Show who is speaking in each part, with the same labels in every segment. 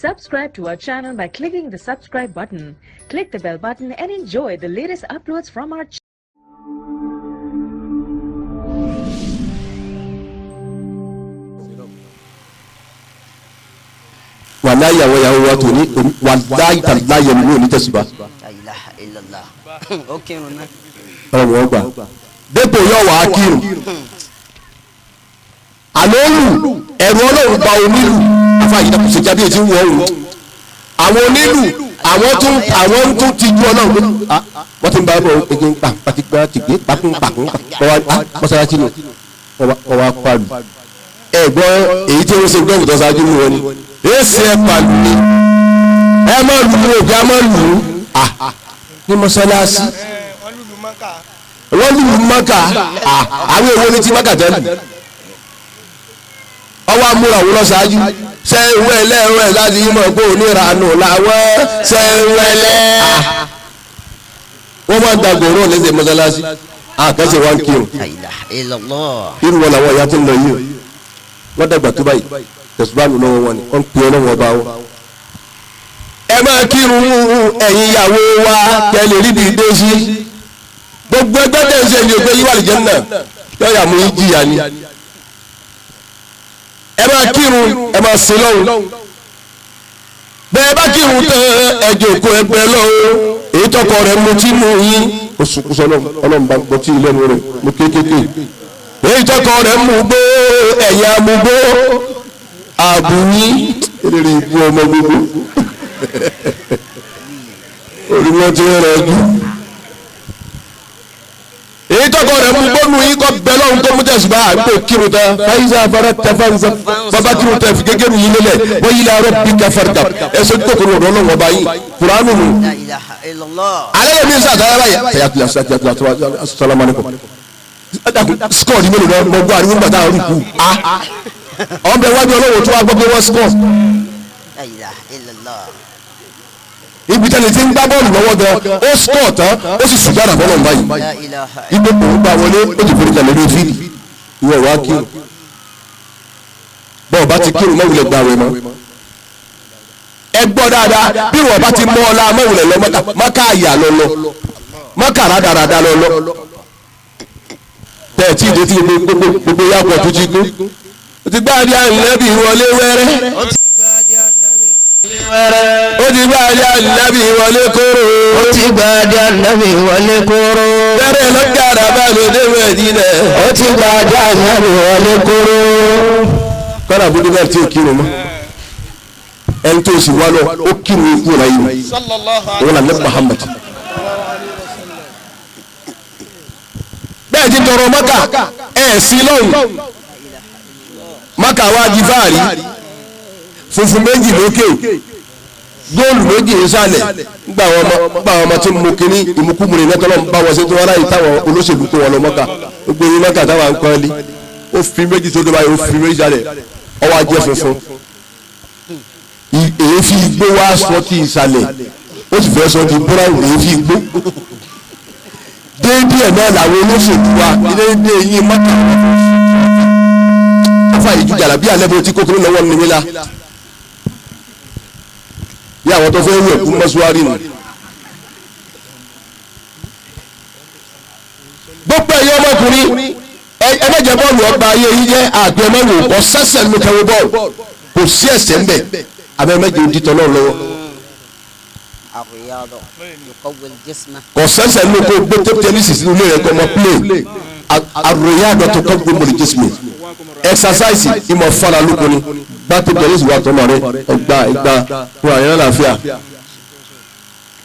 Speaker 1: Subscribe to our channel by clicking the subscribe button. Click the bell button and enjoy the latest uploads from our channel.
Speaker 2: Wallahi ya wa to ni wallahi tallahi ya ni tẹ̀sùbá.
Speaker 3: La ilaha illallah. Okay mama.
Speaker 2: Ọ̀rọ̀ gba. Depo yo wa kírun. Alolu ẹ̀rù Ọlọ́run bá onílù afa yìí ko se jáde tí wo o. Àwọn onílù àwọn tún ti ju Ọlọ́run. Ah wọ́n tin bá bo pegin pa pati gba ti gbe pakun pakun. Ko wa mọ́sálásí ni. Ko wa palu. Ẹ̀gbọ́n èyí tí ó ṣe gbọ́n tó ṣáájú mu woni. Ese palu ni. Ẹ má lu o ja má lu. Ah ní mọ́sálásí. Wọ́n lù Mákà àwọn èwo ni ti Mákà tẹ́lẹ̀ ọwọ́ amúra òun lọ ṣáájú sẹ́wẹ́lẹ́ láti mọ̀ pé oníranù làwọn sẹ́wẹ́lẹ́ wọ́n máa ń dàgbòrò lẹ́sẹ̀ mọ́sálásí àkẹ́sẹ̀ wọn kírun irú wọn làwọn ìyá tó ń lọ yìí wọ́n dàgbà tó báyìí tẹ̀sùbáàlù lọ́wọ́ wọn ni wọ́n ń pè ọlọ́wọ́ ọba wọn. ẹ máa kírun ẹ̀yin ìyàwó wa kẹ́lẹ́ rí bí dé sí gbogbo ẹgbẹ́ tẹ̀ ń ṣe ní ògbé yíwá àlìjẹ́ náà lọ́ọ̀yà mú ìjìyà ni ẹ máa kírun ẹ máa sin lọ́hùn bẹ́ẹ̀ bá kírun tán ẹ̀jẹ̀ òkú ẹgbẹ́ lọ́hùn èyí tọkọ rẹ̀ mú tí mú yín oṣùkúṣọ Ọlọ́run bá gbọ́ tí ilé rẹ̀ mú kéékèèké èyí tọkọ rẹ̀ mú gbó ẹ̀yìn amúgbó àbúyí èrè ìbú ọmọ gbogbo orí wọn ti rẹ̀ jù èyí tọkọ rẹ mú gbónú yín kọ bẹlẹ ohun tó mú tẹsùbá àgbò kírun tán fàyíṣà afárá tẹfánṣá bàbá kírun tẹ fi gẹ́gẹ́ nìyí lélẹ̀ wọ́n yí láàárọ̀ bí káfárítà ẹsẹ̀ tó kọ̀ lọ́dọ̀ ọlọ́wọ́ bá yín kuranu nù. alẹ́ yẹn mi sá àtàwọn aráyẹ ayatollah ayatollah assalamu alaikum skọọdi mélòó náà mo gbọ́ àríwó gbàtà àrùkù ọ̀n bẹ wájú ọlọ́wọ́ tó wá gbọ́ pé wọ́n skọ̀ ibi tẹ́lẹ̀ tí ń gbá bọ́ọ̀lù lọ́wọ́ gan ó sọ̀ tán ó sì sùn jáde bọ́ọ̀lù báyìí ibi kò ń gbà wọlé ó ti forí kalẹ̀ lórí fíìlì ìwọ wá kírun bọ́ọ̀ bá ti kírun mọ́wulẹ̀ gbà wẹ̀ mọ́ ẹ gbọ́ dáadáa bí wọ́n bá ti mọ́ ọ la mọ́wulẹ̀ lọ mọ́ká àyà lọ́lọ́ mọ́ká rádaràdà lọ́lọ́ tẹ̀ẹ̀tì ìdí tí gbogbo yàgò tó ti gún ó ti gbá àdí ànábì wọlé wẹ́rẹ́ ó ti gba àdí ànábì wọlé kóró.
Speaker 3: ó ti gba àdí ànábì wọlé kóró.
Speaker 2: bẹ́rẹ̀ lọ́kàrà bá lè dé Mẹ́dínà.
Speaker 3: ó ti gba àdí ànábì wọlé kóró.
Speaker 2: kọ́nà àbúrò náà tí ò kírun mọ́ ẹni tó sì wá lọ ó kírun ikú rẹ̀ yìí òun là ní Muhammad. bẹ́ẹ̀ ti tọrọ Mákà ẹ̀ sí lọ́hùn Mákà wá di fáàrí funfun méjì lókè góòlù méjì ìsàlẹ̀ gbà wọn ọmọ tí mo kíní ìmúkúmùrè nẹ́tọ́lọ́ bá wọn ṣe tí wọ́n ráyè táwọn olóṣèlú kó wọn lọ Mọ́kà gbogbo yín Mọ́kà táwọn à ń kọ́lé ó fi méjì tó dé báyìí ó fi méjì sálẹ̀ ọwọ́ ajẹ́ funfun èéfì igbó wá sọ ti ìsàlẹ̀ ó sì fẹ́ sọ ti búráwù èéfì igbó déédéé náà làwọn olóṣèlú wa déédéé yín Mọ́kà afa ìjú jàlábí alẹ́ bó ti kókó lọ́wọ́ ní mílá bí àwọn tó fẹ́ wẹ̀ kú mọ́ṣúárì nù. gbogbo ẹ̀yọ́ ọmọkùnrin ẹ̀mẹ́jẹ bọ́ọ̀lù ọgbà ayé yìí jẹ́ àgbẹ̀ mẹ́wò kọ́ sẹ́sẹ̀ nínú kẹwọ́ bọ́ọ̀lù kò sí ẹ̀sẹ̀ ń bẹ̀ abẹ́ mẹ́jẹ òdìtọ̀ náà lọ́wọ́. kò sẹ́sẹ̀ nínú kó gbé tó tẹ́lifísì sínú ilé rẹ̀ kọ́ ọmọ play àròyàdọ̀ tó kọ́ gbé mọ̀lẹ́ jésìmì exercise ìmọ̀ fara lóko ni bàtò tẹ́lifísì wà tọ́mọ rẹ ẹgbà fún àyàn láàfíà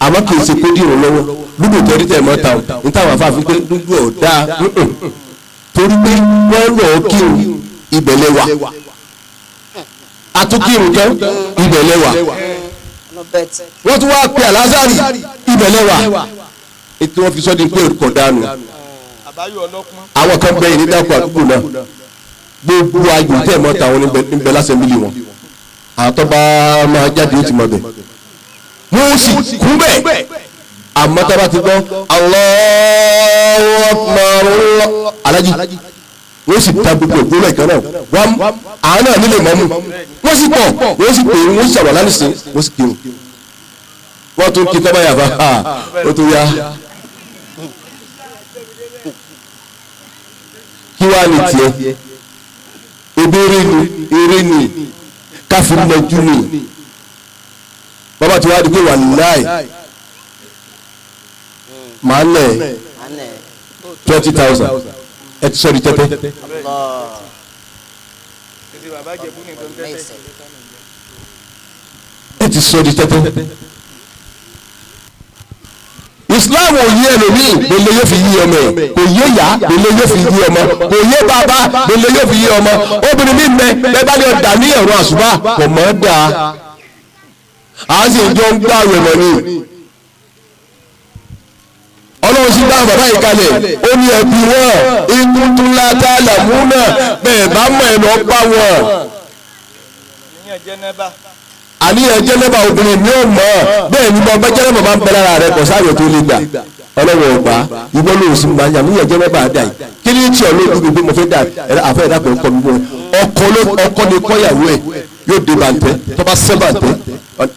Speaker 2: àmọ́ kì í ṣe kó dìrò lọ́wọ́ lúdò tẹ́rí tẹ̀ mọ́ta o ní táwọn afáàfin pé lúdò ọ̀dà torí pé wọ́n lọ kírun ìbẹ̀lẹ̀ wà àtúnkírun tán ìbẹ̀lẹ̀ wà wọ́n tún wá pè àlázàrì ìbẹ̀lẹ̀ wà ètò wọn fi sọ́ di pé kò dànù àwọn kan bẹ́ẹ̀ ní dákọ̀ àdúgbò náà gbogbo ayò tẹ̀ mọ́ tàwọn níbẹ̀ lásẹ̀mílì wọn àtọ́ba máa jáde ó ti mọ̀ bẹ̀ wọ́n sì kú bẹ̀ àmọ́ tá a bá ti gbọ́ Allahu Akbar alájí wọ́n sì ta gbogbo ìgbóná ìkan náà wọ́n àwọn náà nílé mọ́mú wọ́n sì pọ̀ wọ́n sì pè wọ́n sì ṣàwàlá nìsín wọ́n sì kírun wọ́n tún kí tọ́ba yàrá ó tún yá. kí wàá ní tiẹ̀ ebi eré ni káfíń lẹ́jú ni bàbá tí wàá di pé wà láì màá lẹ̀ 20,000 ẹ ti sọ di tẹ́tẹ́. ẹ ti sọ di tẹ́tẹ́. Islam ò yé ẹlòmíì gbèlè yóò fi yí ọmọ ẹ kò yé yá gbèlè yóò fi yí ọmọ kò yé bàbá gbèlè yóò fi yí ọmọ obìnrin mi mẹ bẹ́ẹ̀ bá lè dà ní ẹ̀rọ àṣùbà kò mọ̀ ọ́ dáa à ń sì jọ ń gbá àwẹ̀ mọ̀ ni ọlọ́run sì dá bàbá yìí kalẹ̀ ó ní ẹbí wọn ikú tún látà làmúnà bẹ́ẹ̀ bá mọ̀ ẹ̀ lọ bá wọn. àníyàn jẹ́nẹ́bà obìnrin mi ò mọ̀ bẹ́ẹ̀ ni bọ́ọ̀ bá jẹ́nẹ́bà máa ń bẹ lára rẹ̀ kọ̀ sáré tó lè gbà ọlọ́run ọ̀gbà ìwọ ló sì máa ń yà níyàn jẹ́nẹ́bà dà yìí kí ni tí ọlọ́run gbogbo mo fẹ́ dà àfẹ́ ẹ̀dá pẹ̀lú kọ́ mi bọ́ ọkọ ni kọ́yàwó ẹ̀ yóò dé bàǹtẹ́ tó bá sẹ́ bàǹtẹ́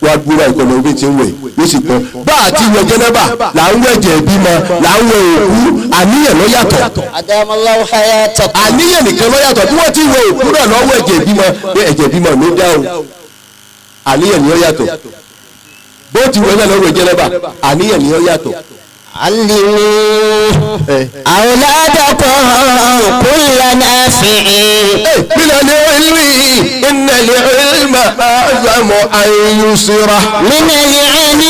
Speaker 2: wàá gbúra ìkọlẹ̀ orí ti ń wẹ̀ yóò sì tán bá àti ìwẹ̀ jẹ́nẹ́bà là ń wẹ̀ jẹ̀ bímọ là ń wẹ̀ òkú àníyàn ló yàtọ̀ àníyàn nìkan ló yàtọ̀ bí wọ́n ti wẹ̀ òkú náà lọ́wọ́ ẹ̀jẹ̀ bímọ pé ẹ̀jẹ̀ bímọ ló dáhùn àníyàn ni ó yàtọ̀ bó ti wẹ̀ náà lọ́wọ́ jẹ́nẹ́bà àníyàn ni ó yàtọ̀.
Speaker 3: علموا أولادكم كل نافع
Speaker 2: من العلم إن العلم أعظم أن يصره
Speaker 3: من العلم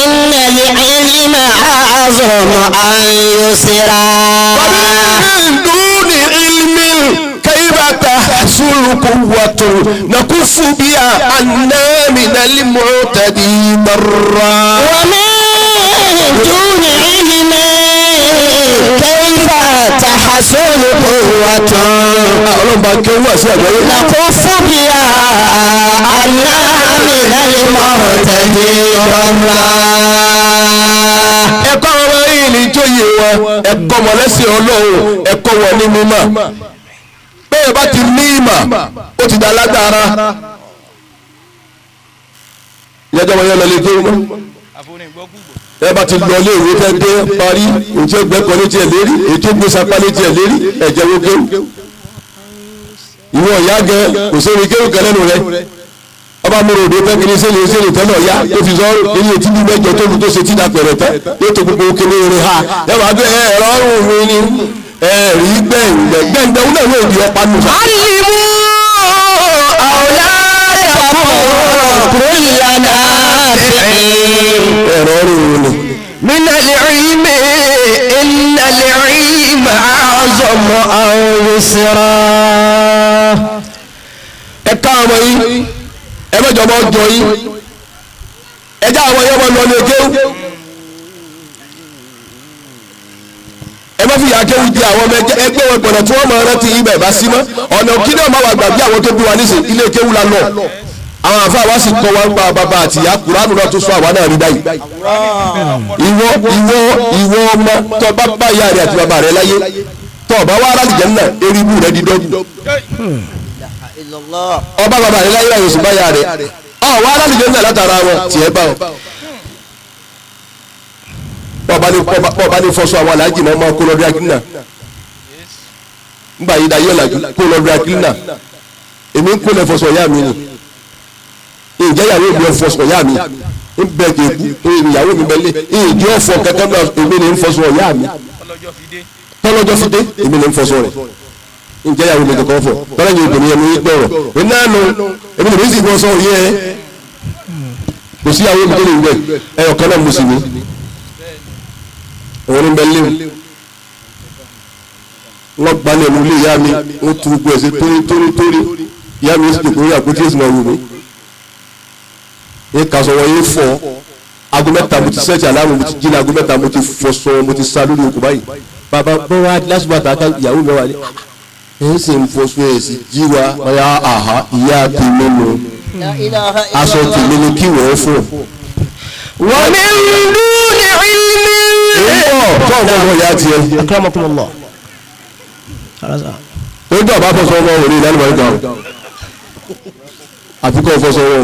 Speaker 3: إن العلم أعظم أن يصره
Speaker 2: ومن دون علم كيف تحصل قوة نكف بها عنا من المعتدي ضرا
Speaker 3: دون علم كيف تحصل قوة نكف بها عنا من المعتدي ضرا.
Speaker 2: ẹ̀kọ́ ọmọ yìí ni tó yé wọn ẹ̀kọ́ wọn lẹ́sìn Ọlọ́run ẹ̀kọ́ wọn ní mímọ̀ bẹ́ẹ̀ bá ti ní ìmọ̀ ó ti dá lágbára ìyájọ́ wọn yẹn lọ lè kéwù mọ́ ẹ bá ti lọ ilé ìwé fẹ́ dé parí ètò ìgbẹ́kọ̀ létí ẹ̀ lérí ètò ìgbésapá létí ẹ̀ lérí ẹ̀jẹ̀ wo kéwù ìwọ ìyá gẹ kò sóri kéwù kan lẹ́nu rẹ ọba mú ròdò fẹ́ kiri sílẹ̀ sílẹ̀ tẹ́lẹ̀ ọ̀yá tó fi sọ́ọ́ èyí etí bí mẹ́jọ tó fi tó ṣe tí da pẹ̀rẹ̀ tẹ́ yóò tó gbogbo kéwù rẹ ha ẹ wàá gbé ẹ̀rọ ọ̀rùn mi ni ẹ̀rí gbẹ̀ngbẹ̀ wọn náà yóò di ọ̀pá nù.
Speaker 3: alimu
Speaker 2: ẹ̀rọ ọ̀rùn mi ni.
Speaker 3: من العلم إن العلم أعظم أن يسرى.
Speaker 2: ẹ ká ọmọ yìí ẹ mẹ́jọ ọmọ ọjọ́ yìí ẹ já àwọn yọmọ lọ ní kéwù ẹ má fi yà kéwù di àwọn ọmọ ẹgbẹ́ wọn gbọ̀nà tí wọ́n mọ ẹrẹ́ ti ibẹ̀ bá sí mọ́ ọ̀nà kí náà má wà gbàgbé àwọn tó bí wa nísìn ilé kéwù la lọ àwọn àfa wa sì kọ́ wa ń gba bàbá àti ìyá Kùránù náà tó sọ àwa náà rí báyìí ìwọ ọmọ tó bá bá ìyá rẹ àti bàbá rẹ láyé tó bá wà á jẹ́ náà eribu rẹ di dọ́gbu ọba bàbá rẹ láyé láyé sì bá ìyá rẹ wà á jẹ́ náà látara wọn tiẹ̀ bá wọn. bọ́ọ̀bá ní fọ́sọ àwọn aláàjì náà máa kó lọ dry cleaner nígbà yìí dayé ọ̀làjú kó lọ dry cleaner èmi ń kó lọ fọ́sọ ìyá mi ni ìjẹ́ ìyàwó mi ò fọ́sọ ìyá mi ń bẹ kéèkú ìyàwó mi bẹ́lẹ̀ ìjẹ́ ọ̀fọ̀ kẹ́kẹ́ náà èmi ni ń fọ́sọ ìyá mi tọ́lọ́jọ́ fi dé èmi ni ń fọ́sọ rẹ̀ ìjẹ́ ìyàwó mi kẹ́kọ́ fọ̀ tọ́lá yìí obìnrin yẹn mi ń gbọ́rọ̀ ìnáàánú èmi ni sì fọ́sọ yẹ kò sí ìyàwó mi tó lè ń bẹ ẹyọ kan náà mo sì ní òun ní bẹ́ẹ̀ léwu wọ́n gbalẹ̀ ẹ̀mú ilé ìyá mi wọ́n tu gbogbo ẹ̀sẹ̀ tórí ìyá mi sì dòkó yà kó tí èsì máa wù mí ní kàṣọ wọn yé fọ aago mẹ́ta mo ti sẹ́ẹ̀tì aláàmù mo ti jí ní aago mẹ́ta mo ti fọṣọ mo ti sá lórí okùn báyìí bàbá bọ́wá lásìkò àtàkà ìyàwó mi wà ní ẹ̀ sì ń fọṣọ ẹ̀ sì jí wa ọ̀yà àhá ìyá tèmi nù aṣọ tèmi ni kí wọ́n fún
Speaker 3: ومن دون علم
Speaker 2: tọ́ọ̀mù ọmọ ìyá tiẹ̀
Speaker 3: أكرمكم الله.
Speaker 2: tó jọ bá fọṣọ ọmọ òní ìdánimọ̀ ìgbà àfi kọ́ fọṣọwọ́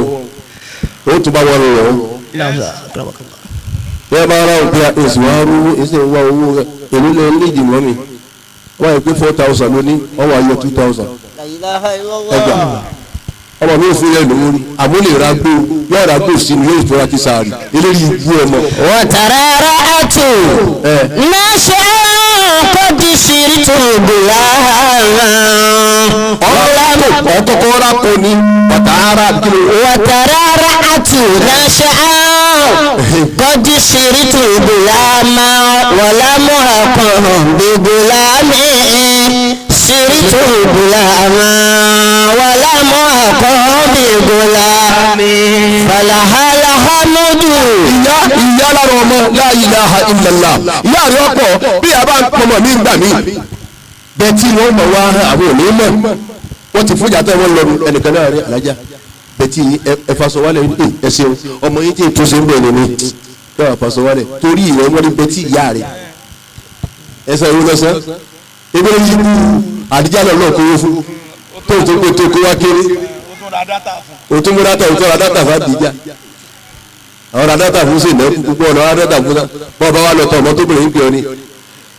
Speaker 2: o tún bá wọn rọ̀ bẹ́ẹ̀ bá ara òkè èsì wa rú èsì wa owó èlò lè ní ìdìmọ́ mi wọ́n yẹ pé 4,000 lóní wọ́n wà yọ 2,000 ẹgbà ọmọ mi ò fi rẹ̀ lówó rí àmúlè rágbó yóò rágbó sínú yóò ìtura kí sáà rí eléyìí ibú ọmọ.
Speaker 3: wọ́n tàràrà àtò náà ṣe kọ́dí sírí tó gbòòrà
Speaker 2: ọkọ̀kọ̀ rákò ní wàtàrà kìlò.
Speaker 3: wàtàràrà àtò náà ṣe kọ́dí sírí tó gbòòrà wàlá mọ́ àkọ́hàn gbogboolá mi sírí tó gbòòrà wàlá mọ́ àkọ́hàn gbogboolá mi fàlàhálà hàmúdù.
Speaker 2: ìyá lára ọmọ la ilaha illallah ìyá rẹ ọ̀pọ̀ bí a bá ń pọmọ ní gbà mí bẹ́ẹ̀ tí wọ́n mọ̀ wá àwọn òní mọ̀ wọ́n ti fújà tẹ́ wọ́n lọ́nu ẹnìkan náà rí alájà bẹ́ẹ̀ tí ẹ̀fàsọ̀wálẹ̀ ẹ̀sìn ọmọ yín tí ètò ṣe ń bẹ̀rẹ̀ ni yóò ẹ̀fàsọ̀wálẹ̀ torí ìwọ̀n wọ́n ní bẹ́ẹ̀ tí ìyá rẹ̀ ẹsẹ̀ ìwé lọ́sán ebe yìí kú àdíjà lọ́nà kówó fún tó tó pé tó kó wá kéré o tún múra tà òtún radátà fún àdíjà àwọn radátà fún sí ìnáwó púpọ̀ ọ̀nà radátà fún bọ́ bá wà lọ́tọ̀ ọmọ tó bẹ̀rẹ̀ ń pè ọ ní.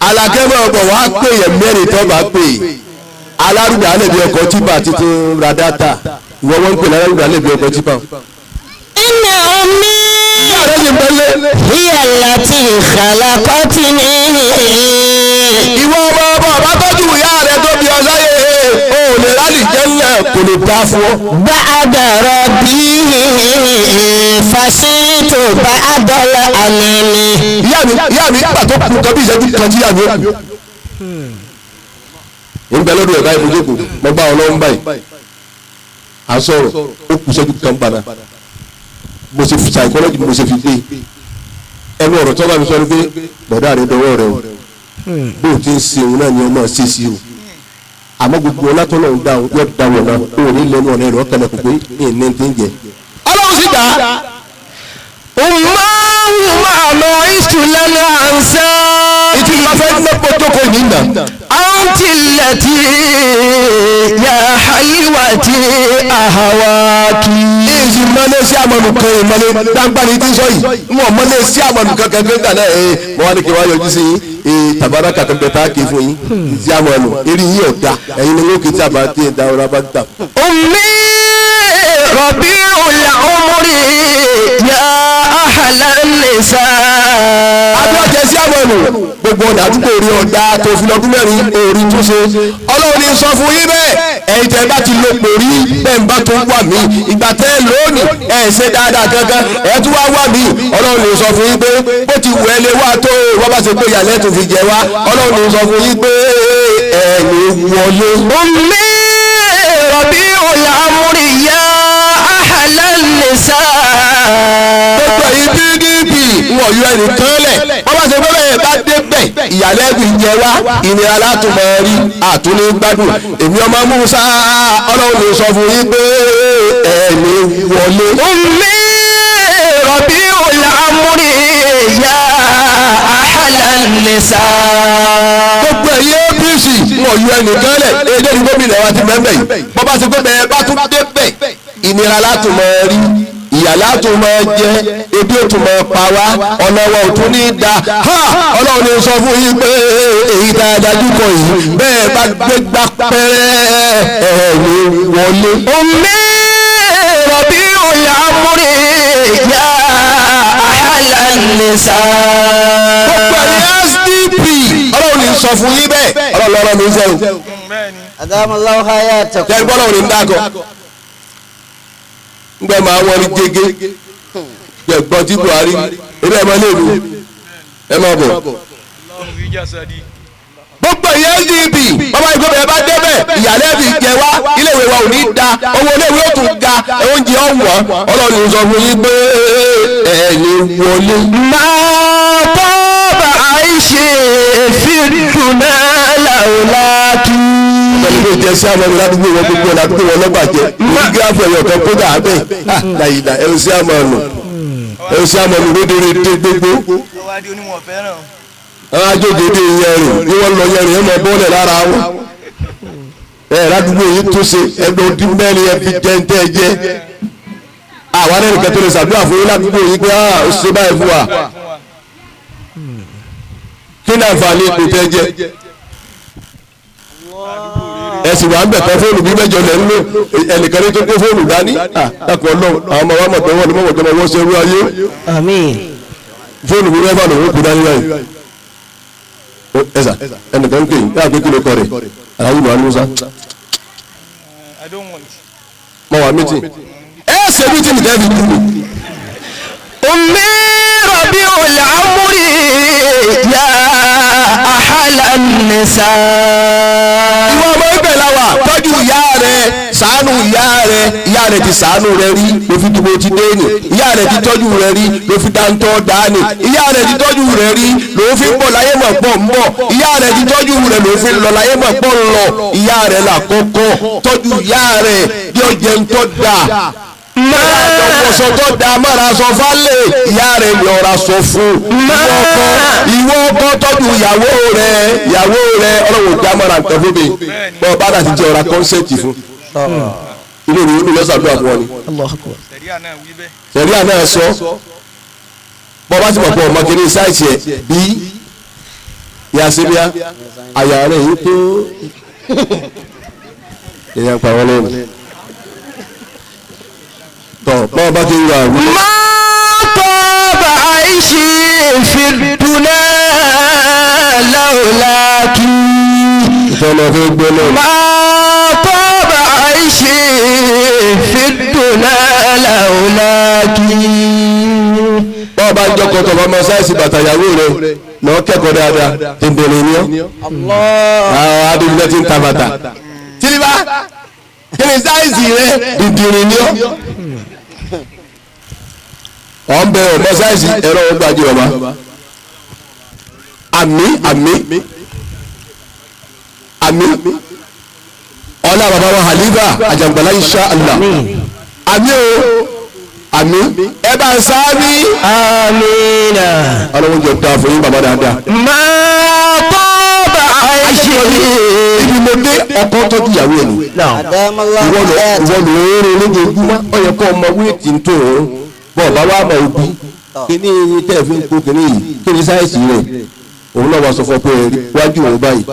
Speaker 2: alákẹ́mọ̀ ọ̀bọ̀ wá pè yẹn mẹ́rin tó bá pè alárùgbà alẹ́bí ọkọ̀ típa títún radátà ìwọ wọn ń pè alárùgbà alẹ́bí ọkọ̀ típa.
Speaker 3: iná omi hiya allati khalaqatni.
Speaker 2: ìwọ ọmọ bá tọ́jú ìyá rẹ tó bí ọjọ́ yẹ o lè rálì jẹ́lẹ̀ kò lè dá fún ọ.
Speaker 3: ba'da rabbi fasitu ba'dal anami.
Speaker 2: ìyá mi gbà tó kú tọ́bí ìṣẹ́jú kan tí ìyá mi ó kú. ń bẹ lọ́dún ẹ̀ka ìfojókòó mo bá ọlọ́run báyìí à ń sọ̀rọ̀ ó kù ìṣẹ́jú kan padà mo ṣe fi psychology mo ṣe fi gbé ẹnu ọ̀rọ̀ tó bá mi sọ ni pé bọ̀dá rẹ dọwọ́ rẹ o bó o ti ń ṣe òun náà ni ọmọ ṣe sí o àmọ́ gbogbo ọlátọ́lọ́ ń dáhùn yóò dáhùn náà o ò ní lẹ́nu ọ̀rẹ́ rẹ̀ ọ̀kẹ́lẹ̀ kò pé ní ti ń jẹ. ọlọ́run sì dá.
Speaker 3: Allahumma àmọ́ ìṣúlẹ̀lẹ̀ àǹsẹ́.
Speaker 2: ìtumọ̀ fẹ́ lọ́pọ̀ tó kọ ìní ìgbà.
Speaker 3: àǹtí lẹ́tì yà hàlíwàtì àhàwàkì.
Speaker 2: èyí mọ́lẹ́ sí àmọ́nù kan ìmọ̀lẹ́ gbangba ní tí ń sọ yìí wọ́n mọ́lẹ́ sí àmọ́nù kan kẹ́kẹ́ gbà náà mo wá ní kí wọ́n yọjú sí tàbára kàkẹ́kẹ́ tá a kì í fún yín sí àmọ́nù eré yín ọ̀dà ẹ̀yin ni wọ́n kì í tí a bá dé da ọ̀rọ̀ bá gbà.
Speaker 3: ummi rabi'ul umri ya ahlan nisa.
Speaker 2: adúlọ̀jẹ̀ sí àmọ́nù gbogbo ọ̀nà àdúgbò orí ọ̀dà tó fi lọ́dún mẹ́rin orí tó ṣe ọlọ́run ní sọ fún yín bẹ́ẹ̀ ẹ̀yin tẹ́ bá ti lo pòrí bẹ́ẹ̀ ń bá tó wà mí ìgbà tẹ́ lónìí ẹ̀ ṣe dáadáa gangan ẹ̀ tún wá wà mí ọlọ́run ní sọ fún yín pé bó ti wù ẹ́ lé wá tó wọ́n bá ṣe pé ìyàlẹ́ tó fi jẹ wá ọlọ́run ní sọ fún yín pé ẹ̀ ní wọlé.
Speaker 3: ummi rabi'ul umri ya ahlan nisa.
Speaker 2: gbogbo èyí pdp wọ̀ yọ ẹnìkan lẹ̀ wọ́n bá ṣe pé bẹ́ẹ̀ bá dé bẹ̀ ìyàlẹ́ fi jẹ wá ìnira látùmọ̀ rí àtúní gbádùn èmi ọmọ Musa ọlọ́run ní sọ fún yín pé ẹ̀ ní wọlé.
Speaker 3: ummi rabi'ul umri ya ahlan nisa.
Speaker 2: gbogbo ẹ̀yẹ apc wọ̀ yọ ẹnìkan lẹ̀ èdè ní gómìnà wa ti mẹ́mẹ́ yìí bọ́ bá ṣe pé bẹ́ẹ̀ bá tún dé bẹ̀ ìnira látùmọ̀ rí ìyà látùmọ̀ jẹ ebi ó tún mọ̀ pa wá ọ̀nà wa ò tún ní da ọlọ́run ní sọ fún yín pé èyí dáadáa dúkọ̀ yìí bẹ́ẹ̀ bá gbé gbá pẹ́rẹ́ ẹ̀ ní wọlé.
Speaker 3: ummi rabi'ul umri ya ahlan nisa.
Speaker 2: gbogbo ẹ̀yẹ SDP ọlọ́run ní sọ fún yín bẹ́ẹ̀ ọlọ́run ní sẹ́wọ̀n.
Speaker 3: adamallahu hayatakum.
Speaker 2: jẹ́ gbọ́dọ̀ ní dákọ̀ ngbẹ́ máa wọ́n ní gégé jẹ́ gbọ́n tí Buhari ebe ẹ̀ máa lè lu ẹ̀ máa bọ̀. gbogbo ìyẹn SDP bàbá ìgbọ́dọ̀ ẹ bá débẹ̀ ìyàlẹ́ fi jẹ wá iléèwé wa ò ní da owó iléèwé ó tún ga oúnjẹ ọ̀wọ́n ọlọ́run sọ fún yín pé ẹ̀ ní wọlé.
Speaker 3: máa bọ́ bá àìṣe fìdúnà làwùlákì.
Speaker 2: pẹ̀lú bí o jẹ sí àmọ́ mi ládùúgbò wọn gbogbo ládùúgbò wọn lọ́bàjẹ́ ìgbé àfẹ̀yọ̀ kan kó dà bẹ́ẹ̀ láyìí ẹ̀rù sí àmọ́ nù ẹ̀rù sí àmọ́ nù lódere dé gbogbo. àwọn ajókòó dé yẹrin bí wọ́n lọ yẹrin ẹ̀ mọ̀ bọ́ọ̀lẹ̀ lára wọn. ládùúgbò yìí tó ṣe ẹgbẹ́ ọdún mẹ́rin ẹbí jẹ́ńtẹ́ jẹ́ àwọn ẹnìkan tó lè ṣàdúrà fún yín ládùúgbò yìí pé ó ṣe báyìí fún wa kí ni àǹfààní ipò tẹ́ jẹ́ ẹ̀sìn wà ń bẹ̀ tán fóònù bí mẹ́jọ lẹ̀ ń lò ẹnìkan ní tó kó fóònù dání dákun ọlọ́run àwọn ọmọ wa mọ̀ pé wọ́n ní mọ̀wọ́ jọmọ wọ́n ṣe rú ayé fóònù bí mẹ́fà lòun kú dání báyìí ẹ̀sà ẹnìkan ń pè yín yáà pé kí ló kọ rẹ̀ aláwọ̀ ìlú alúsá mọ̀ wá mítì ẹ̀ ṣe mítì ní tẹ́ẹ̀fì kú mi.
Speaker 3: أمي ربيع العمر يا أحلى النساء.
Speaker 2: ìwọ ọmọ ibẹ̀ la wà tọ́jú ìyá rẹ̀ ṣàánú ìyá rẹ̀ ti ṣàánú rẹ̀ rí ló fi dìbò ti dé ní ìyá rẹ̀ ti tọ́jú rẹ̀ rí ló fi dáńtọ́ dání ìyá rẹ̀ ti tọ́jú rẹ̀ rí ló fi ń bọ̀ láyé mọ̀ pọ̀ ń bọ̀ ìyá rẹ̀ ti tọ́jú rẹ̀ ló fi ń lọ láyé mọ̀ pọ̀ ń lọ ìyá rẹ̀ là kọ́kọ́ tọ́jú ìyá rẹ̀ bí ọjẹ́ ń tọ́ da mọ́sọ̀ tó da mọ́ra sọ fálẹ̀ ìyá rẹ̀ ni ọ̀ra sọ fún ìwọ ọkọ tọ́jú ìyàwó rẹ̀ ọlọ́wọ́ ìjà mọ́ra nǹkan fún mi bọ́ bá dà ti jẹ́ ọ̀ra kọ́nsẹ́ẹ̀tì fún ilé ìwé olú lọ́sàdúrà fún ọ ni sẹ̀ríà náà sọ bọ́ bá ti mọ̀ pé ọmọ kiri sáìsì ẹ̀ bí ìyá síbíà àyà rẹ̀ yìí tó èèyàn pa wọ́n lẹ́nu tọ́ bọ́ bá ti wà wí.
Speaker 3: ما طاب عيشي في الدنيا لولاك
Speaker 2: ìtọ́lọ́ fẹ́ gbé náà.
Speaker 3: ما طاب عيشي في الدنيا لولاك.
Speaker 2: bọ́ọ̀ bá ń jọkọ̀ tọ̀ fọmọ sáìsì bàtà ìyàwó rẹ̀ lọ́ọ́ kẹ́kọ̀ọ́ dáadáa ti bẹ̀rẹ̀ ní ọ́. àwọn adìgbẹ́ ti ń ta bàtà. tìrìbà kí ni sáìsì rẹ̀ dìndìnrín ní ọ́. wọ́n bẹ ọmọ sáìsì ẹ̀rọ gbàjú ọba. àmì ọlá bàbá wa Halifa Àjàngbàlá insha Allah. àmì o àmì ẹ bá ń sáábì.
Speaker 3: amina.
Speaker 2: ọlọ́run jọ da fún yín bàbá dáadáa.
Speaker 3: ما طاب عيشي.
Speaker 2: ibi mo dé ọkọ tọ́jú ìyàwó ẹ̀ nù. ìwọ ló ń rìn lójoojúmọ́ ó yẹ kó ọmọ wíìtì ń tó òun bọ́ọ̀ bá wà mọ̀ òbí kíní tẹ́ fi ń kó kíní yìí kíní sáìsì rẹ̀ òun náà wà sọ fún ọ pé wájú òun báyìí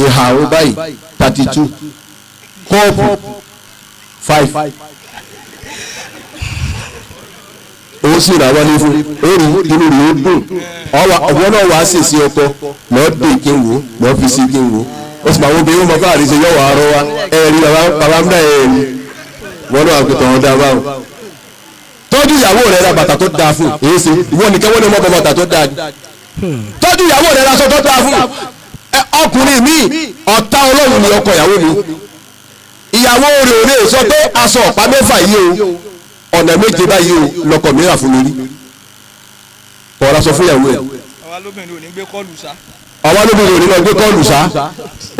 Speaker 2: ìhà òun báyìí 32 kọ́ọ̀pù 5 òun sì rà wọlé fún orí inú rẹ̀ ó dùn ọ̀wọ́ náà wàá sèse ọkọ lọ́ọ́ dé kí n wò lọ́ọ́ fi sí kí n wò ó sì máa wọ́n bí wọ́n mọ̀ fáàrí ṣe yọ̀ wà á rọ́ wa ẹ̀rí bàbá ń bẹ̀ ẹ̀rí wọ́n náà fi tàn án dá báwọn. tọ́jú ìyàwó rẹ̀ ra bàtà tó dáa fún èyí ṣe ìwọ nìkan wọ́n ní mọ́ bàtà tó dáa tọ́jú ìyàwó rẹ̀ ra aṣọ tó dáa fún ọkùnrin mi ọ̀tá ọlọ́run ni ọkọ ìyàwó mi ìyàwó rẹ̀ ò lè sọ pé aṣọ ọ̀pá mẹ́fà yìí o ọ̀nà méje báyìí o lọkọ̀ mìíràn fún mi rí ọ̀rọ̀ aṣọ fún ìyàwó ẹ̀.
Speaker 4: àwa lóbìnrin ò ní gbé kọ́ọ̀lù sá.
Speaker 2: àwa lóbìnrin ò ní gbé kọ́ọ̀lù sá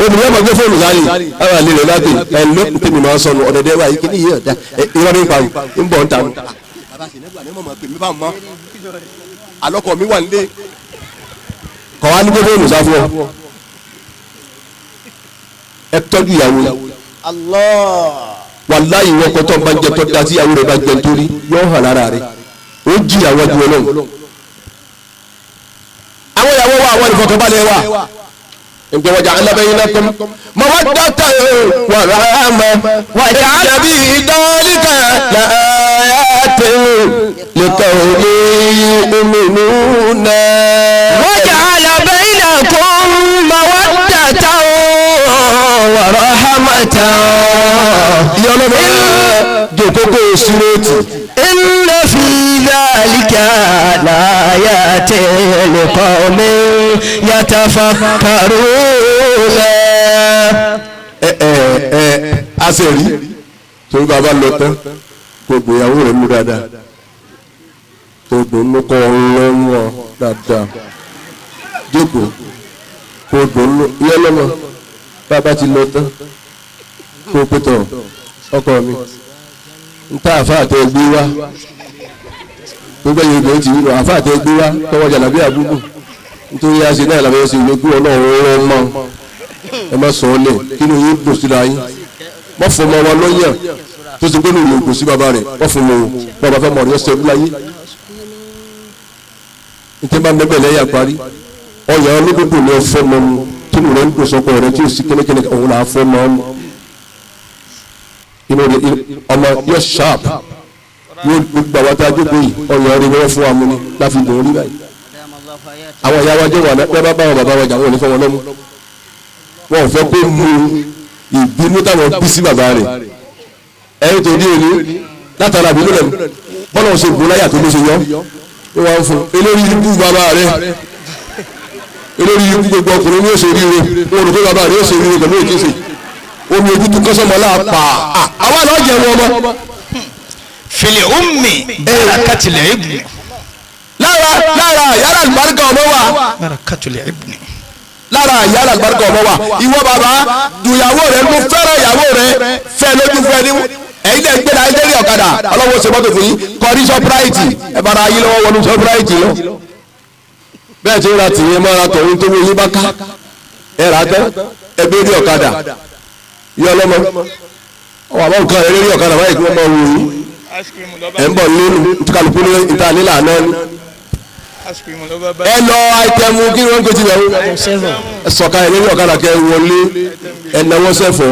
Speaker 2: obìnrin yẹn máa gbé fóònù sáyé àwọn àlè rẹ̀ láti ẹ̀ lókùn tèmi máa sọnù ọ̀dẹ̀dẹ̀ wa yìí kí ni yìí ọ̀dà ìrọ̀ ní ìpàrọ̀ ń bọ̀ ń ta nù. alọ́kọ̀ mi wà nílé kọ̀ wá ní gbé fóònù sá fún ọ ẹ tọ́jú ìyàwó wàláyé wọn kọ́ tó ń bá jẹ tó da tí ìyàwó rẹ̀ bá jẹ nítorí yóò hàn lára rẹ̀ ó jí ìyàwó ju ọlọ́run àwọn ìyàwó wa àwọn ìfọ̀kànbalẹ̀ wa ǹjẹ́ wọ́n jà ń lábẹ́ yín lẹ́kọ́ mawaddata wa rahma wàjà bí dhalika la ayatin liqawmin yu'minuna.
Speaker 3: waja'ala bainakum mawaddatan wa rahmatan.
Speaker 2: ìyọlọ́mọ jòkókò síréètì.
Speaker 3: inna fi dhalika la ayatin liqawmin yatafakkaruna.
Speaker 2: a sì rí torí bàbá lọ tán kò gbìyàwó rẹ̀ mú dáadáa tó dùnú kọ́ ọlọ́wọ́ dáadáa jókòó kò dùnú ìyọlọ́mọ bàbá ti lọ tán kó pétọ̀ ọkọ mi ń tá àfáà tẹ gbé wá gbogbo ẹ̀yìn ìgbẹ́ ti wúlò àfáà tẹ gbé wá tọwọ́ jàlábí àbúgbò nítorí àṣẹ náà làbẹ́ ṣe ìwé gbé ọlọ́run rọ mọ́ ẹ má sọ ọ́ lẹ̀ kí ni yín dùn síra yín wọ́n fọmọ wọn lọ́yàn tó ti gbé lórí ògùn sí bàbá rẹ̀ wọ́n fún wọn bàbá fẹ́ mọ̀ ọ́ ṣe láyé nítorí bá mẹ́gbẹ̀ẹ́ lẹ́yìn àparí ọ̀yàn olódòdó ni ọ fọ́ mọ́ mu tí mo rẹ̀ ń dùn sọ́kọ̀ rẹ̀ tí ó sì kénékéné òun là á fọ́ mọ́ mu inú ọmọ yóò sharp yóò gbogbo àwọn tá a jókòó yìí ọ̀yàn rẹ̀ wọ́n fún wa mú ni láfi dùn orí báyìí àwọn ìyá wa jẹ́ wà náà bá wọn bàbá wa jà wọn ò ní fọ́ wọn lọ́mú wọn ò fẹ́ kó mu ìbínú táwọn bí sí bàbá rẹ̀ ẹ̀yìn tó dé òní látara àbínú lẹ́nu bọ́lá ọ̀sẹ̀ ìbò láyà tó ló ṣe yọ ó wá ń fún elórí ikú bàbá rẹ̀ elórí ikú gbogbo ọkùnrin ní ó ṣe ríire wọn ò pé bàbá rẹ̀ ó ṣe ríire pẹ̀lú èkéṣe omi ojú tó kọ́sọ́mọ láàpá àwọn àlọ́ jẹ́ wọn ọmọ.
Speaker 4: fìlẹ̀ ummi barakatil ibni.
Speaker 2: lára yàrá àlùbáríkà ọmọ wa.
Speaker 4: barakatil ibni.
Speaker 2: lára yàrá àlùbáríkà ọmọ wa ìwọ bàbá dùyàwó rẹ mo fẹ́ràn ìyàwó rẹ fẹ́ lójú fẹ́ ní ẹ̀yin lè gbé láyé lérí ọ̀kadà ọlọ́wọ́ ṣe mọ́tò fún yín kọrí sọ́práìtì ẹ bára yín lọ́wọ́ wọnú sọ́práìtì lọ. bẹ́ẹ̀ tí ń ra tìyẹn mọ́ra tọ̀hún tó wọ́n yín bá ká ẹ rà tẹ́ ẹ gbé rí ọ̀kadà yí ọlọ́mọ ọwọ́ àbọ̀ nǹkan ẹ lérí ọ̀kadà báyìí kí wọ́n máa wò yín ẹ̀ ń bọ̀ nínú kálukú ní ìta nílà náà ni. ẹ lọ àìtẹ́mu kí wọ́n gbé tilẹ̀ ẹ sọ̀ka ẹ lérí ọ̀kadà kẹ wọlé ẹ náwó sẹ́fọ̀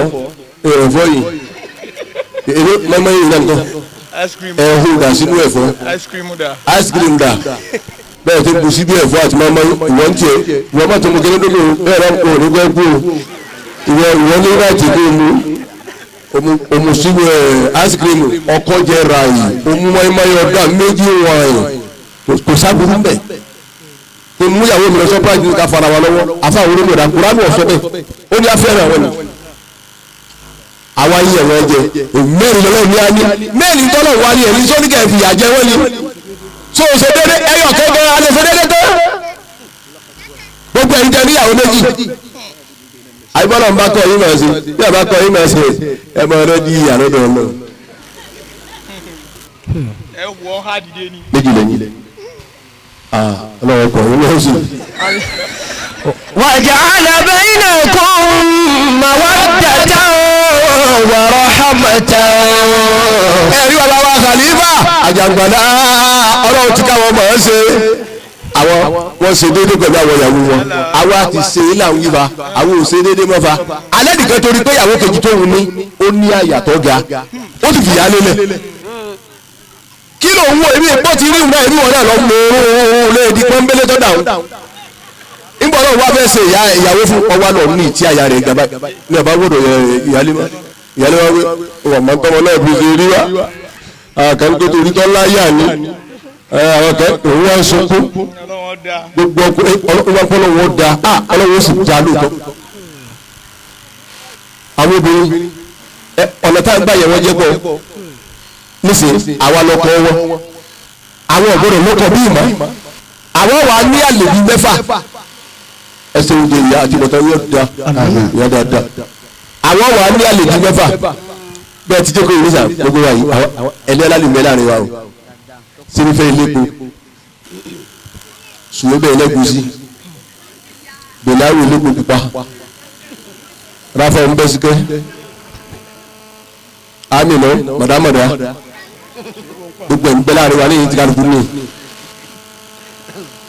Speaker 2: ẹ̀fọ́ yìí èrè mọ́mọ́ yìí náà nǹkan ẹ̀hún dà sínú ẹ̀fọ́ ice cream dà bẹ́ẹ̀ tó bu síbi ẹ̀fọ́ àti mọ́mọ́ ìwọ́n tiẹ̀ ìwọ́n má tó mú kéré lóko bẹ́ẹ̀ rẹ̀ kò ní gbẹ́ kú ìwọ́n ní láti kó omu sínú ice cream ọkọ jẹ ràyè omu mọ́ẹ́mọ́ẹ́ ọ̀dà méjì wọ̀nyí kò sábúrú bẹ́ẹ̀ kò mú ìyàwó mi lọ sọ́práìtì ká fara wa lọ́wọ́ àfáwọn olómi ọ̀dà kúránù ọ̀sọ́ bẹ́ẹ̀ ó ní afẹ́rẹ́ àwọn ènìyàn àwa yìí ẹ̀wọ̀n jẹ mẹ́rin lọ́wọ́ ní á ní mẹ́rin tọ́lọ̀ wá ní ẹ̀rí sóní kẹ́ fìyà jẹ wọ́n ni tó o ṣe déédé ẹyọ kẹ́kẹ́ alẹ́ ṣe déédé tó gbogbo ẹ̀yin tẹ níyàwó méjì àyíbọ́lọ̀ ń bá kọ́ yín mẹ́sì bí a bá kọ́ yín mẹ́sì ẹ mọ ọdọ di ìyàrá ọdọ ọlọ.
Speaker 4: ẹ wọ ha dìde ni.
Speaker 2: méjì lẹ́yìn ọlọ́wọ́ kọ̀ yín mẹ́sì.
Speaker 3: وجعل بينكم مودة ورحمة.
Speaker 2: ẹ̀rí bàbá wa Khalifa Àjàngbàlá ọlọ́run tí káwọn mọ̀ ẹ́ ṣe àwọn wọ́n ṣe déédéé pẹ̀lú àwọn ìyàwó wọn àwa ti ṣe é láwọn yífa àwọn ò ṣe déédéé mọ́fa alẹ́ nìkan torí pé ìyàwó kejì tó wù ní ó ní àyàtọ̀ ga ó ti fìyà lélẹ̀ kí ló ń wo èmi ìpọ́ ti rí ìwúrẹ́ ìwúrẹ́ náà lọ mọ ooo léèdì pọ́nbélé tó dà ó nígbà náà wàá fẹ́ ṣe ìyàwó fún ọwọ́ náà ní ìtí àyà rẹ̀ gàba ní ọba gbọ́dọ̀ ìyálé wa wí wọ́n mọ̀ tọ́mọ náà bí ṣe rí wa àkànkó torí tọ́ láyà ni àwọn kan òun wá sunkún gbogbo ọlọ́wọ́ wọn da ọlọ́wọ́ sì da lóòótọ́ àwọn obìnrin ọ̀nà tá a gbà yẹ wọ́n jẹ́ pọ̀ nísìnyí àwa lọkọ wọn àwọn ọ̀gbọ́dọ̀ lọkọ bí ìmọ̀ àwọn wà ní àlèbí mẹ́fà ẹsẹ̀ oúnjẹ ìyá àti bọ̀tọ̀ yóò da ìyá dáadáa àwọn wà ní àlèbí mẹ́fà bẹ́ẹ̀ ti jókòó ìrísà gbogbo wa yìí ẹni alálùmẹ́ láàrin wa o sinifẹ́ ilépo sùwébẹ̀ ẹlẹ́gùsí bẹ̀láwò ilépo pupa ráfà ọ̀nbẹ́síkẹ́ amina mọ̀dámọ̀dá gbogbo ẹ̀ń bẹ́ láàrin wa ní ìyẹn ti kálukú ní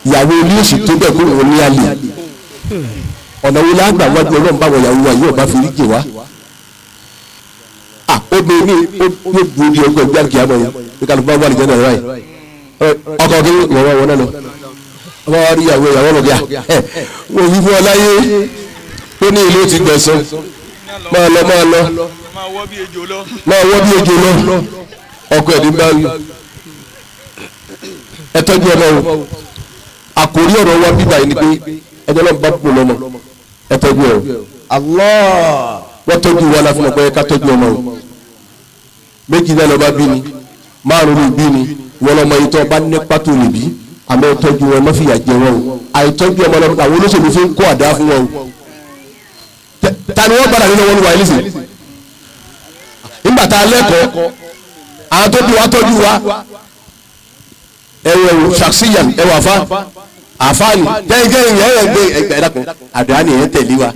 Speaker 2: ìyàwó olóòṣì tó bẹ̀ kó wọn ní àlè ọ̀nà wo lágbà wájú ọlọ́run báwọn ìyàwó wa yóò bá fi rí jè wá obìnrin yóò bu orí ọgbẹ́ ìgbà kìí àmọ́ yẹn ní kálukú bá wà ní jẹ́nà ráì ọkọ̀ kí ìyàwó wọn náà lọ ọba wa rí ìyàwó lọ́gà wọ́n yí fún ọ láyé ó ní ìlú ti gbẹ̀sán máa lọ máa wọ́ bí ejò lọ ọkọ̀ ẹ̀dín bá lù ẹ tọ́jú ọmọ o àkórí ọ̀rọ̀ wa bíbá yìí ni pé ẹjọ́ náà bá pò lọ́mọ ẹ tọ́jú ẹ o Allah wọ́n tọ́jú wa la fún ọ pé ká tọ́jú ọmọ o méjì náà lọ́ba bí ni márùn-ún bí ni wọ́n lọ́mọ yìí tó bá ní pátó lè bí àmọ́ tọ́jú wọn má fìyà jẹ wọn o àìtọ́jú ọmọ lọ́mọ àwọn olóṣèlú fi ń kó àdá fún wọn o tani wọ́n gbàdá nínú wọn ní wàá ilé sè nígbà tá a lẹ́kọ̀ọ́ àwọn tó bí wa tọ́jú wa ẹwọ ṣàkṣíyàn ẹwọ àfáàní tẹ́gẹ́ ìyẹn gbé ẹgbẹ́ ẹ̀dàkùn àdáni ẹ̀ tẹ̀lé wa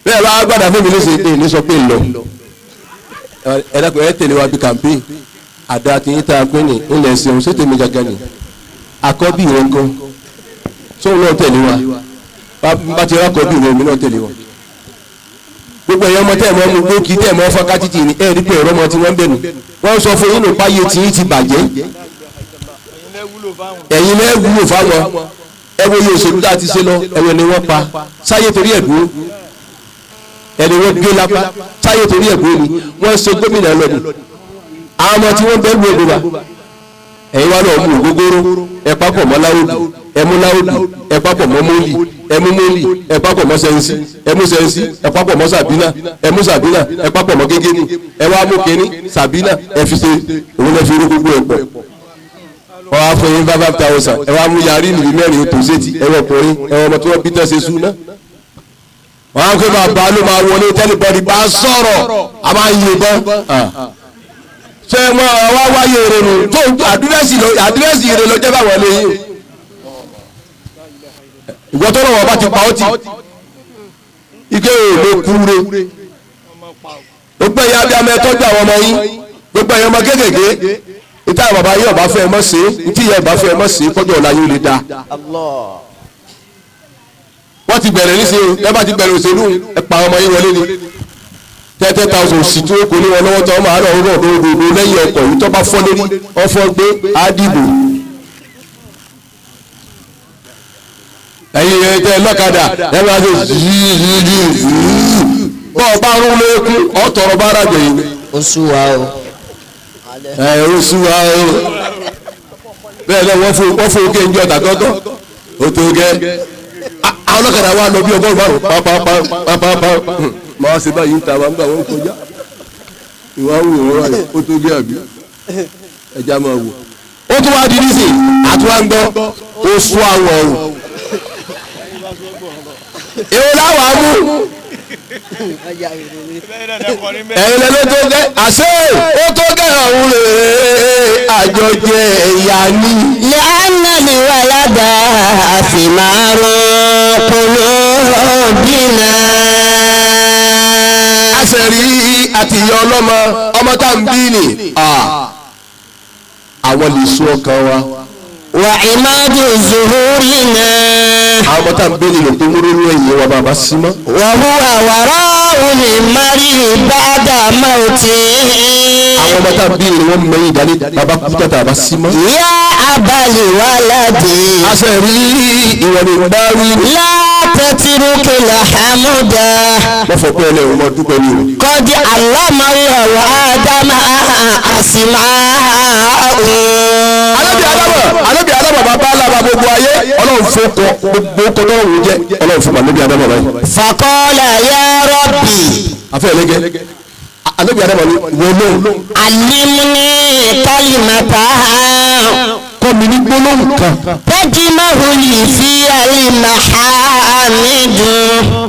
Speaker 2: bẹ́ẹ̀ bá gbàdá fún mi léṣe ní sọ pé ń lọ ẹ dákun ẹ tẹ̀lé wa bí campaign àdá tí yín tá a pín ní ilẹ̀ ṣeun ṣé tèmi gàgà ni àkọ́bí rẹ̀ gan sóun náà tẹ̀lé wa bá ti rákọ́bí rẹ̀ mi náà tẹ̀lé wa gbogbo ẹ̀yọ́ ọmọ tẹ̀ mọ́ mu gbókì tẹ̀ mọ́ fọ́ká títì ní ẹ̀rí pé ẹ̀rọ ọmọ tí wọ́n ń bẹ̀nu wọ́n sọ fún yín nípa iye tí yín ti bàjẹ́ ẹ̀yin lẹ́ wúlò fáwọn ẹ̀wọ̀ yóò ṣèlú láti ṣe lọ ẹ̀wọ̀ ni wọ́n pa sáyé torí ẹ̀dúró ẹni wọ́n gbé lápá sáyé torí ẹ̀dúró ni wọ́n ṣe gómìnà lọ́dún àwọn ọmọ tí wọ́n bẹ́ẹ̀ lu ògbóba ẹ̀yin wá lọ mú ògógóró ẹ papọ̀ mọ́ láwùdù ẹmú láwùdù ẹ papọ̀ mọ́ mọ́lì ẹmú mọ́lì ẹ papọ̀ mọ́ sẹ́ńsì ẹmú sẹ́ńsì ẹ papọ̀ mọ́ sàbínà ẹmú sàbínà ẹ papọ̀ mọ́ gégéni ẹ wá mú kínní sàbínà ẹ fi ṣe òun lẹ fi rú gbogbo ẹ pọ̀ wọ́n wá fún yín 5,000 ẹ wá mú yarí nìbí mẹ́rin tó sétí ẹ wọ ọkùnrin ẹ wọ ọmọ tí wọ́n bí tán ṣe súná wọ́n á fẹ́ bàbá ló máa wọlé tẹ́lifọ̀dì bá sọ̀rọ̀ a máa ń yìnbọn ṣé wọn wá wáyé ìrònú tó àdírẹ́sì ìrè lọ jẹ́ báwọn lè yín ìgbọ́ tó lọ́wọ́ bá ti pa ọ́ tì ike èèlò kúre gbogbo ẹ̀yà abiyamọ ẹ̀tọ́jú àwọn ọmọ yín gbogbo ẹ̀yà ọmọ kéékèèké ìta bàbá yín ọba fẹ́ ẹ mọ́ sí ìtí ìyá ọba fẹ́ ẹ mọ́ sí kọjọ́ ọ̀la yóò lè da wọ́n ti bẹ̀rẹ̀ nísìnyí ẹ bá ti bẹ̀rẹ̀ òṣèlú ẹ pa ọmọ yín wọlé ni 30,000 sì tó kò ní wọn lọ́wọ́ tó ọmọ àárọ̀ ọ̀rọ̀ òdòdó lẹ́yìn ọkọ̀ yìí tó bá fọ́ lórí ọfọ́ gbé àdìbò ẹ̀yin ẹ̀ tẹ́ lọ́kadà ẹ máa ṣe yíyíyí bọ́ ọ bá rún lókun ọ̀tọ̀rọ̀ bá rà jẹ̀yìn.
Speaker 3: oṣù wa o.
Speaker 2: oṣù wa o bẹ́ẹ̀ náà wọ́n fún oké ń jọ tàkọ́tọ̀ ó tó gẹ́ àwọn ọlọ́kadà wa lọ bí ọgọ́rùn-ún pápápá máa ṣe báyìí ń ta wa ń gbà wọ́n kọjá ìwà ń wò wọ́n wáyé ó tó gé àbí ẹja máa wò. ó tún wá di nísì àtúwá ń gbọ́ oṣù àwọn ọ̀rùn èwo láwọn á mú ẹ̀yin lẹ́nu tó gẹ́ àṣẹ ó tó gẹ́ ọ̀hún rèé àjọjẹ ẹ̀yà ni.
Speaker 3: lẹ́nà ni wàládà àfìmárùn qulubina.
Speaker 2: àṣẹ̀rí àti ìyá ọmọ tá ń bí ni àwọn lè sún ọkàn wa.
Speaker 3: wà ìmáàdù zuhurina.
Speaker 2: àwọn ọmọ tá ń bí ni lè tó múrú ní ẹ̀yìn wa bàbá sí mọ́.
Speaker 3: wà húwà wàrà òní mari ba'da mauti.
Speaker 2: àwọn ọmọ tá ń bí ni wọ́n mẹ́yìn dání bàbá kúta tàbá sí mọ́.
Speaker 3: yá abali waladi.
Speaker 2: àṣẹ̀rí ìwọ ni bá wí.
Speaker 3: látẹ̀tìrúkì làhámúdà.
Speaker 2: wọ́n fọ pé ẹlẹ́wọ̀n mọ́ dúpẹ́ ní o.
Speaker 3: kọ́dí alámàwọ̀ wà ádámà àsìmá.
Speaker 2: alábì adámà bàbá alábà gbogbo ayé ọlọ́run fún kọ gbogbo kọlọ́run jẹ ọlọ́run fún alábì adámà báyìí.
Speaker 3: faqala ya rabbi.
Speaker 2: afẹ́ ẹlẹ́gẹ́ alábì adámà ni wọ́n lóhùn.
Speaker 3: alimni kalimata.
Speaker 2: kọ́ mi ní gbólóhùn kan.
Speaker 3: tajma'uli fi al-mahamidu.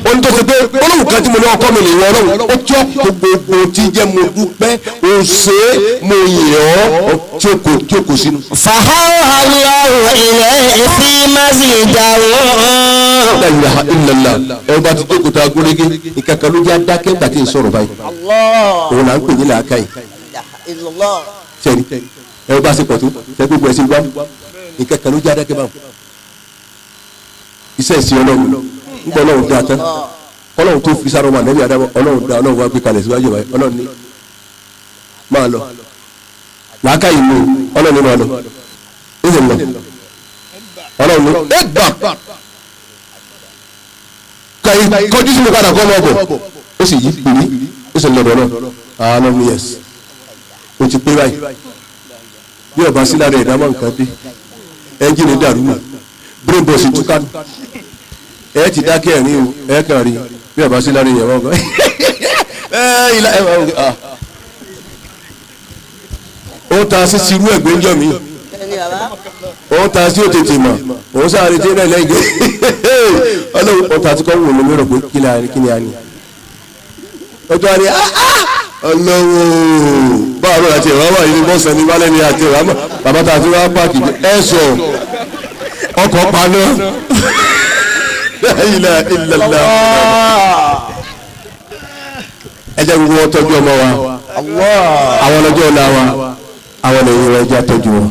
Speaker 2: ó ní tó ṣe pé gbólóhùn kan tí mo ní ọkọ mi lè wọ ọlọ́run ó tí ó gbogbo tí jẹ́ mo dúpẹ́ ó ṣe é mo yìn ọ́ tí ó kò sínú.
Speaker 3: fahawha Allahu ilayhi fi masjidihi.
Speaker 2: la ilaha illallah ẹ bá ti jókòó ta gúnrégé nǹkan kan ló jẹ́ adákẹ́ nígbà tí n sọ̀rọ̀ báyìí. òun là ń pè ní làákàyè. sẹ́ni ẹ bá ṣe pọ̀ tó ṣe gbogbo ẹ̀ ṣe gbá nǹkan kan ló jẹ́ adákẹ́ báwọn. iṣẹ́ ìsìn ọlọ́run nígbà ọlọ́run dá tán ọlọ́run tó fi sára ọmọ ànábì Ádámù ọlọ́run dá ọlọ́run wá gbé kalẹ̀ síwájú wa ọlọ́run ní máa lọ làákàyè mú ọlọ́run ní máa lọ ẹ̀sìn lọ ọlọ́run ní ẹgbà kọjú sí mi padà kọ́ ọmọ ọbọ̀ ó sì yí pèmí ó sì lọ́dọ̀ náà àánú mi yẹs o ti pé báyìí bí ọba sí lára ìdámọ̀ nǹkan dé ẹ́ńjìnì dàrú mọ́ brain box túkánù ẹ ti dákẹ́ ẹ̀rín o ẹ kàn rí bí ọba sí lára ìyàwó ọgọ́ ó ta sí sirú ẹ̀gbẹ́ ńjọ́ mi ó ta sí òtètè mọ̀ ó sáré tí náà lẹ́yìn ọlọ́run ó ta sí kọ́ wò lómi rò pé kí ni a ní ọjọ́ àrí ọlọ́run báwo àti ìwà wà yìí bọ́sẹ̀ ní balẹ̀ ní àti ìwà mọ̀ bàbá tá a ti wá pààkì ẹ̀ sọ ọkọ̀ paná ilẹ̀ ilẹ̀lẹ̀ ẹ jẹ́ gbogbo wọn tọ́jú ọmọ wa àwọn ọlọ́jọ́ ọ̀la wa àwọn ènìyàn wa ẹ jẹ́ àtọ́jú wọn.